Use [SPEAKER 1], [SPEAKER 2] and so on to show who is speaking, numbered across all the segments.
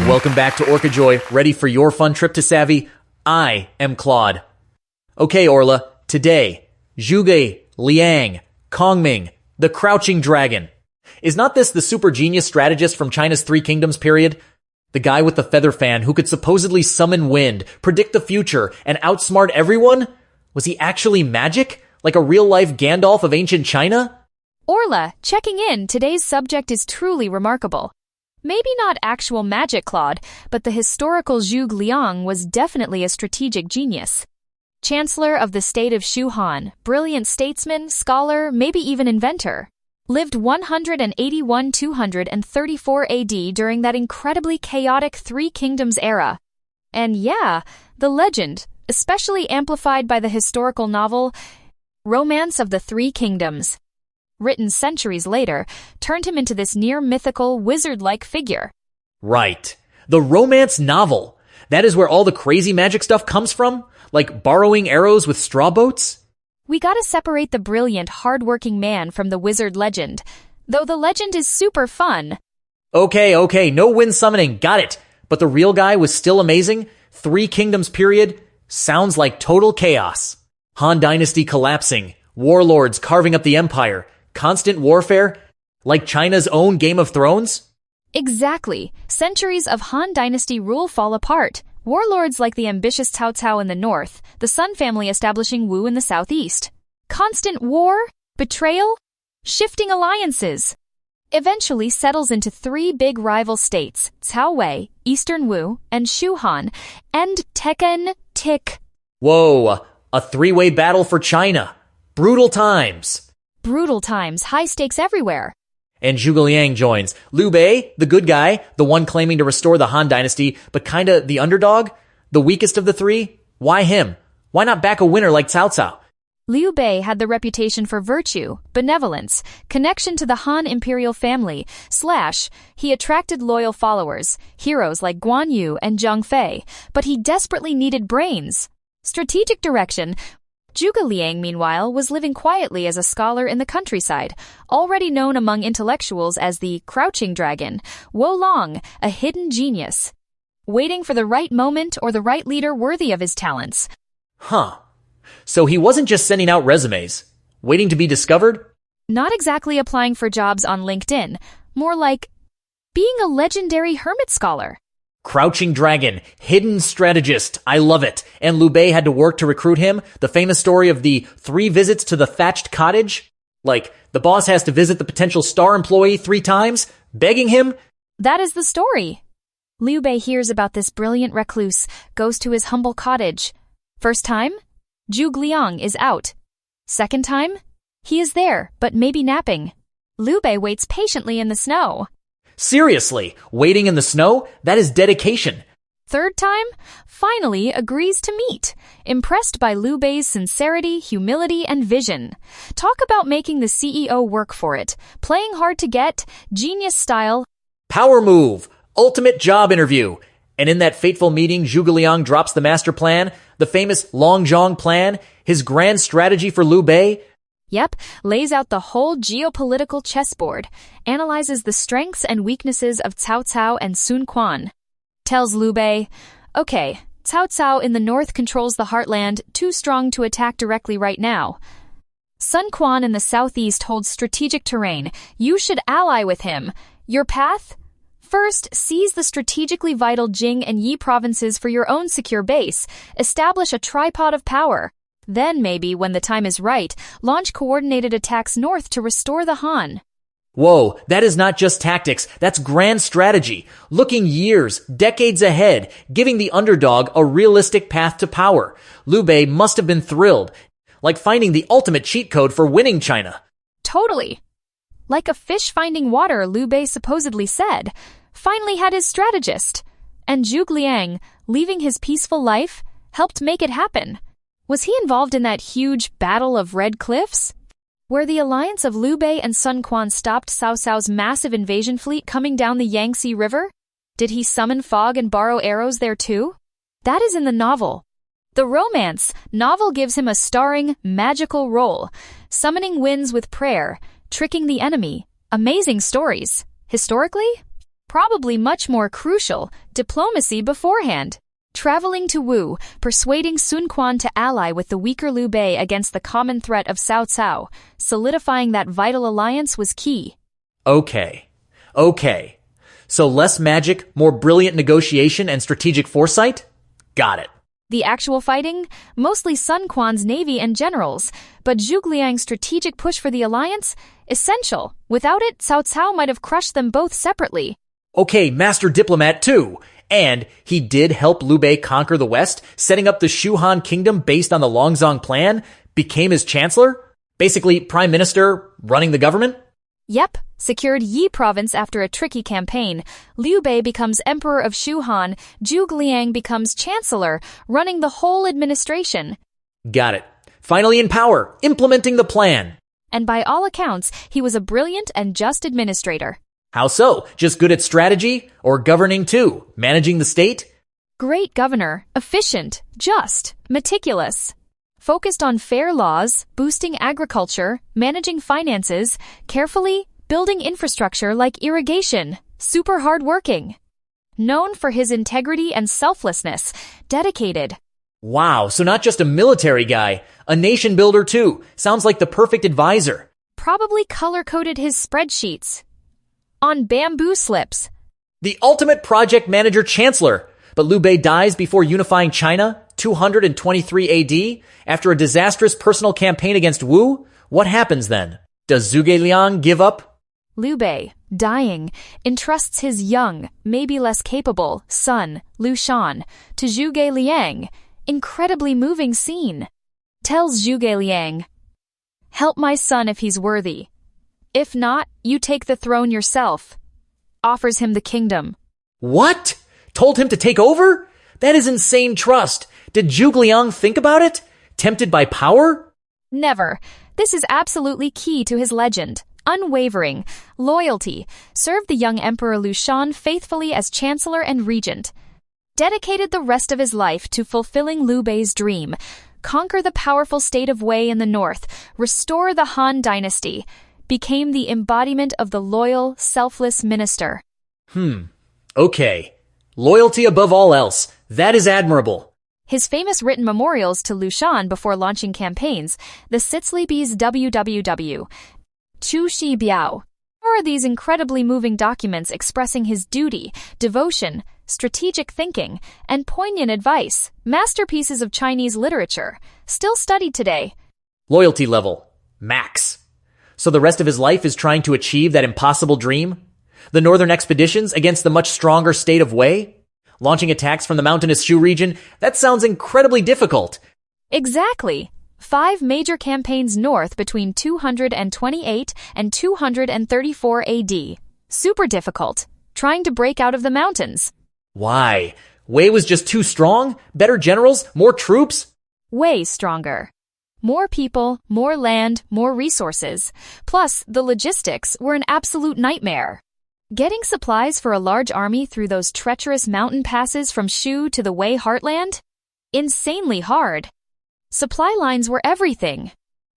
[SPEAKER 1] Welcome back to Orcajoy, ready for your fun trip to Savvy? I am Claude. Okay, Orla, today, Zhuge Liang, Kongming, the Crouching Dragon. Is not this the super genius strategist from China's Three Kingdoms period? The guy with the feather fan who could supposedly summon wind, predict the future, and outsmart everyone? Was he actually magic? Like a real-life Gandalf of ancient China?
[SPEAKER 2] Orla, checking in, today's subject is truly remarkable. Maybe not actual magic, Claude, but the historical Zhuge Liang was definitely a strategic genius. Chancellor of the state of Shuhan, brilliant statesman, scholar, maybe even inventor. Lived 181-234 AD during that incredibly chaotic Three Kingdoms era. And yeah, the legend, especially amplified by the historical novel Romance of the Three Kingdoms, written centuries later, turned him into this near-mythical, wizard-like figure.
[SPEAKER 1] Right. The romance novel. That is where all the crazy magic stuff comes from? Like borrowing arrows with straw boats?
[SPEAKER 2] We gotta separate the brilliant, hard-working man from the wizard legend, though the legend is super fun.
[SPEAKER 1] Okay, no wind summoning, got it. But the real guy was still amazing? Three Kingdoms period? Sounds like total chaos. Han Dynasty collapsing, warlords carving up the empire, constant warfare? Like China's own Game of Thrones?
[SPEAKER 2] Exactly. Centuries of Han Dynasty rule fall apart. Warlords like the ambitious Cao Cao in the north, the Sun family establishing Wu in the southeast. Constant war, betrayal, shifting alliances. Eventually settles into three big rival states, Cao Wei, Eastern Wu, and Shu Han, and Tekken Tick.
[SPEAKER 1] Whoa, a three-way battle for China. Brutal times.
[SPEAKER 2] Brutal times, high stakes everywhere.
[SPEAKER 1] And Zhuge Liang joins. Liu Bei, the good guy, the one claiming to restore the Han Dynasty, but kinda the underdog? The weakest of the three? Why him? Why not back a winner like Cao Cao?
[SPEAKER 2] Liu Bei had the reputation for virtue, benevolence, connection to the Han imperial family, / he attracted loyal followers, heroes like Guan Yu and Zhang Fei, but he desperately needed brains. Strategic direction. Zhuge Liang, meanwhile, was living quietly as a scholar in the countryside, already known among intellectuals as the Crouching Dragon, Wolong, a hidden genius, waiting for the right moment or the right leader worthy of his talents.
[SPEAKER 1] Huh. So he wasn't just sending out resumes, waiting to be discovered?
[SPEAKER 2] Not exactly applying for jobs on LinkedIn, more like being a legendary hermit scholar.
[SPEAKER 1] Crouching Dragon, hidden strategist, I love it. And Liu Bei had to work to recruit him? The famous story of the 3 visits to the Thatched Cottage? Like, the boss has to visit the potential star employee 3 times, begging him?
[SPEAKER 2] That is the story. Liu Bei hears about this brilliant recluse, goes to his humble cottage. First time? Zhuge Liang is out. Second time? He is there, but maybe napping. Liu Bei waits patiently in the snow.
[SPEAKER 1] Seriously, waiting in the snow? That is dedication.
[SPEAKER 2] Third time? Finally agrees to meet, impressed by Liu Bei's sincerity, humility, and vision. Talk about making the CEO work for it. Playing hard to get, genius style.
[SPEAKER 1] Power move, ultimate job interview. And in that fateful meeting, Zhuge Liang drops the master plan, the famous Longzhong Plan, his grand strategy for Liu Bei.
[SPEAKER 2] Yep, lays out the whole geopolitical chessboard, analyzes the strengths and weaknesses of Cao Cao and Sun Quan. Tells Liu Bei, okay, Cao Cao in the north controls the heartland, too strong to attack directly right now. Sun Quan in the southeast holds strategic terrain. You should ally with him. Your path? First, seize the strategically vital Jing and Yi provinces for your own secure base. Establish a tripod of power. Then maybe, when the time is right, launch coordinated attacks north to restore the Han.
[SPEAKER 1] Whoa, that is not just tactics, that's grand strategy. Looking years, decades ahead, giving the underdog a realistic path to power. Liu Bei must have been thrilled. Like finding the ultimate cheat code for winning China.
[SPEAKER 2] Totally. Like a fish finding water, Liu Bei supposedly said. Finally had his strategist. And Zhuge Liang, leaving his peaceful life, helped make it happen. Was he involved in that huge Battle of Red Cliffs? Where the alliance of Liu Bei and Sun Quan stopped Cao Cao's massive invasion fleet coming down the Yangtze River? Did he summon fog and borrow arrows there too? That is in the novel. The romance novel gives him a starring, magical role, summoning winds with prayer, tricking the enemy. Amazing stories. Historically? Probably much more crucial, diplomacy beforehand. Traveling to Wu, persuading Sun Quan to ally with the weaker Liu Bei against the common threat of Cao Cao, solidifying that vital alliance was key.
[SPEAKER 1] Okay. So less magic, more brilliant negotiation and strategic foresight? Got it.
[SPEAKER 2] The actual fighting? Mostly Sun Quan's navy and generals, but Zhuge Liang's strategic push for the alliance? Essential. Without it, Cao Cao might have crushed them both separately.
[SPEAKER 1] Okay, master diplomat too. And he did help Liu Bei conquer the West, setting up the Shu Han kingdom based on the Longzhong Plan, became his chancellor, basically prime minister running the government.
[SPEAKER 2] Yep, secured Yi province after a tricky campaign. Liu Bei becomes emperor of Shu Han, Zhuge Liang becomes chancellor, running the whole administration.
[SPEAKER 1] Got it. Finally in power, implementing the plan.
[SPEAKER 2] And by all accounts, he was a brilliant and just administrator.
[SPEAKER 1] How so? Just good at strategy? Or governing too? Managing the state?
[SPEAKER 2] Great governor, efficient, just, meticulous. Focused on fair laws, boosting agriculture, managing finances, carefully building infrastructure like irrigation, super hardworking. Known for his integrity and selflessness, dedicated.
[SPEAKER 1] Wow, so not just a military guy, a nation builder too. Sounds like the perfect advisor.
[SPEAKER 2] Probably color-coded his spreadsheets on bamboo slips.
[SPEAKER 1] The ultimate project manager chancellor. But Liu Bei dies before unifying China, 223 AD, after a disastrous personal campaign against Wu. What happens then? Does Zhuge Liang give up?
[SPEAKER 2] Liu Bei, dying, entrusts his young, maybe less capable, son, Liu Shan, to Zhuge Liang. Incredibly moving scene. Tells Zhuge Liang, "Help my son if he's worthy. If not, you take the throne yourself." Offers him the kingdom.
[SPEAKER 1] What? Told him to take over? That is insane trust. Did Zhuge Liang think about it? Tempted by power?
[SPEAKER 2] Never. This is absolutely key to his legend. Unwavering. Loyalty. Served the young Emperor Liu Shan faithfully as chancellor and regent. Dedicated the rest of his life to fulfilling Liu Bei's dream. Conquer the powerful state of Wei in the north. Restore the Han Dynasty. Became the embodiment of the loyal, selfless minister.
[SPEAKER 1] Okay. Loyalty above all else. That is admirable.
[SPEAKER 2] His famous written memorials to Liu Shan before launching campaigns, the Sitzliebes WWW, Chu Shi Biao, are these incredibly moving documents expressing his duty, devotion, strategic thinking, and poignant advice, masterpieces of Chinese literature, still studied today.
[SPEAKER 1] Loyalty level. Max. So the rest of his life is trying to achieve that impossible dream? The northern expeditions against the much stronger state of Wei? Launching attacks from the mountainous Shu region? That sounds incredibly difficult.
[SPEAKER 2] Exactly. 5 major campaigns north between 228 and 234 AD. Super difficult. Trying to break out of the mountains.
[SPEAKER 1] Why? Wei was just too strong? Better generals? More troops?
[SPEAKER 2] Way stronger. More people, more land, more resources. Plus, the logistics were an absolute nightmare. Getting supplies for a large army through those treacherous mountain passes from Shu to the Wei heartland? Insanely hard. Supply lines were everything.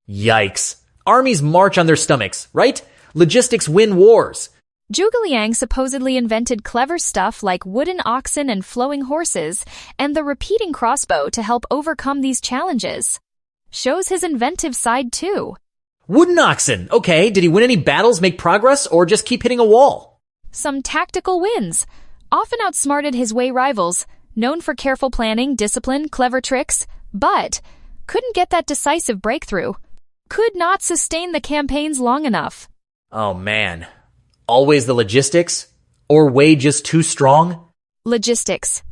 [SPEAKER 1] Yikes. Armies march on their stomachs, right? Logistics win wars.
[SPEAKER 2] Zhuge Liang supposedly invented clever stuff like wooden oxen and flowing horses, and the repeating crossbow to help overcome these challenges. Shows his inventive side too.
[SPEAKER 1] Wooden oxen. Okay, did he win any battles, make progress, or just keep hitting a wall?
[SPEAKER 2] Some tactical wins. Often outsmarted his Wei rivals, known for careful planning, discipline, clever tricks, but couldn't get that decisive breakthrough. Could not sustain the campaigns long enough.
[SPEAKER 1] Oh man. Always the logistics? Or Wei just too strong?
[SPEAKER 2] Logistics.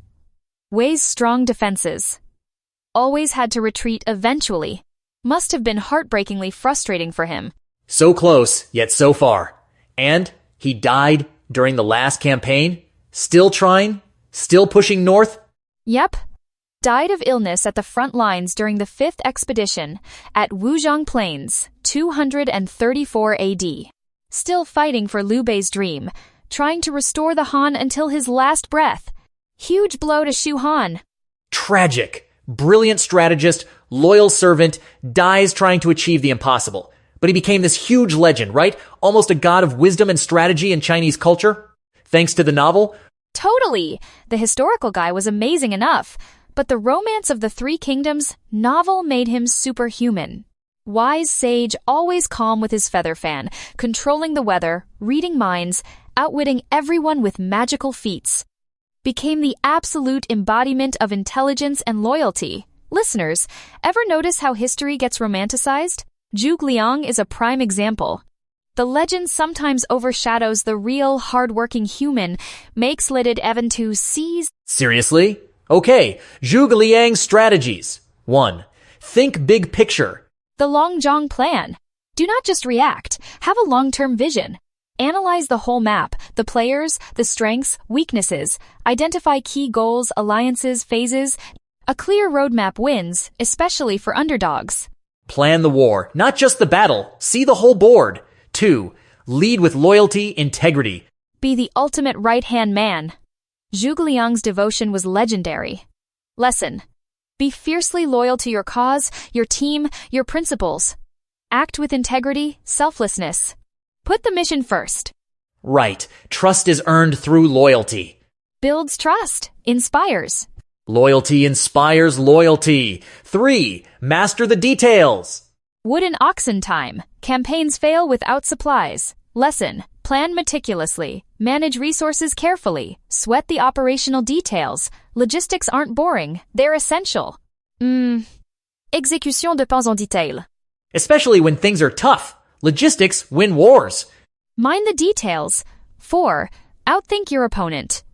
[SPEAKER 2] Wei's strong defenses. Always had to retreat eventually. Must have been heartbreakingly frustrating for him.
[SPEAKER 1] So close, yet so far. And he died during the last campaign? Still trying? Still pushing north?
[SPEAKER 2] Yep. Died of illness at the front lines during the 5th expedition at Longzhong Plains, 234 AD. Still fighting for Liu Bei's dream, trying to restore the Han until his last breath. Huge blow to Shu Han.
[SPEAKER 1] Tragic. Brilliant strategist, loyal servant, dies trying to achieve the impossible. But he became this huge legend, right? Almost a god of wisdom and strategy in Chinese culture. thanks to the novel?
[SPEAKER 2] Totally! The historical guy was amazing enough, but the Romance of the Three Kingdoms novel made him superhuman. Wise sage, always calm with his feather fan, controlling the weather, reading minds, outwitting everyone with magical feats. Became the absolute embodiment of intelligence and loyalty. Listeners, ever notice how history gets romanticized? Zhuge Liang is a prime example. The legend sometimes overshadows the real, hard-working human, makes lidded Evan to seize.
[SPEAKER 1] Seriously? Okay, Zhuge Liang's strategies. 1. Think big picture.
[SPEAKER 2] The Longzhong Plan. Do not just react, have a long-term vision. Analyze the whole map, the players, the strengths, weaknesses. Identify key goals, alliances, phases. A clear roadmap wins, especially for underdogs.
[SPEAKER 1] Plan the war, not just the battle. See the whole board. 2. Lead with loyalty, integrity.
[SPEAKER 2] Be the ultimate right-hand man. Zhuge Liang's devotion was legendary. Lesson. Be fiercely loyal to your cause, your team, your principles. Act with integrity, selflessness. Put the mission first.
[SPEAKER 1] Right. Trust is earned through loyalty.
[SPEAKER 2] Builds trust. Inspires.
[SPEAKER 1] Loyalty inspires loyalty. 3. Master the details.
[SPEAKER 2] Wood and oxen time. Campaigns fail without supplies. Lesson. Plan meticulously. Manage resources carefully. Sweat the operational details. Logistics aren't boring. They're essential. Exécution dépend en détail.
[SPEAKER 1] Especially when things are tough. Logistics win wars.
[SPEAKER 2] Mind the details. 4. Outthink your opponent.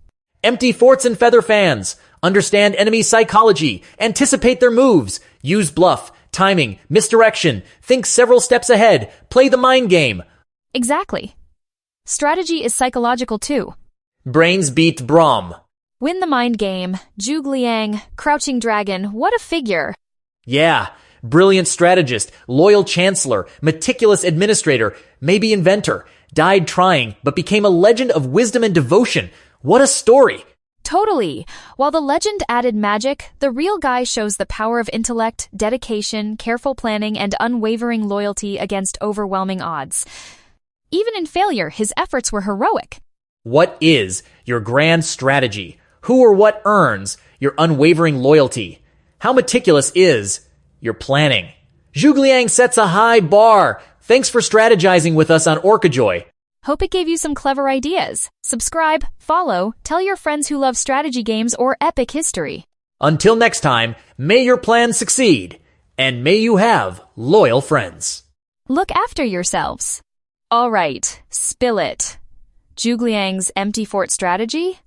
[SPEAKER 1] Empty forts and feather fans. Understand enemy psychology. Anticipate their moves. Use bluff, timing, misdirection. Think several steps ahead. Play the mind game.
[SPEAKER 2] Exactly. Strategy is psychological too.
[SPEAKER 1] Brains beat Brahm.
[SPEAKER 2] Win the mind game. Zhuge Liang, crouching dragon, what a figure.
[SPEAKER 1] Yeah. Brilliant strategist, loyal chancellor, meticulous administrator, maybe inventor. Died trying, but became a legend of wisdom and devotion. What a story.
[SPEAKER 2] Totally. While the legend added magic, the real guy shows the power of intellect, dedication, careful planning, and unwavering loyalty against overwhelming odds. Even in failure, his efforts were heroic.
[SPEAKER 1] What is your grand strategy? Who or what earns your unwavering loyalty? How meticulous is your planning? Zhuge Liang sets a high bar. Thanks for strategizing with us on Orcajoy.
[SPEAKER 2] Hope it gave you some clever ideas. Subscribe, follow, tell your friends who love strategy games or epic history.
[SPEAKER 1] Until next time, may your plan succeed, and may you have loyal friends.
[SPEAKER 2] Look after yourselves. All right, spill it. Zhuge Liang's empty fort strategy?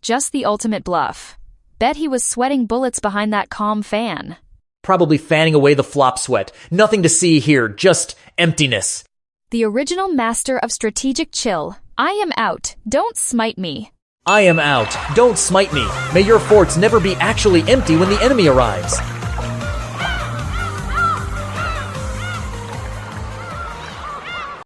[SPEAKER 2] Just the ultimate bluff. Bet he was sweating bullets behind that calm fan.
[SPEAKER 1] Probably fanning away the flop sweat. Nothing to see here, just emptiness.
[SPEAKER 2] The original master of strategic chill. I am out. Don't smite me.
[SPEAKER 1] I am out. Don't smite me. May your forts never be actually empty when the enemy arrives.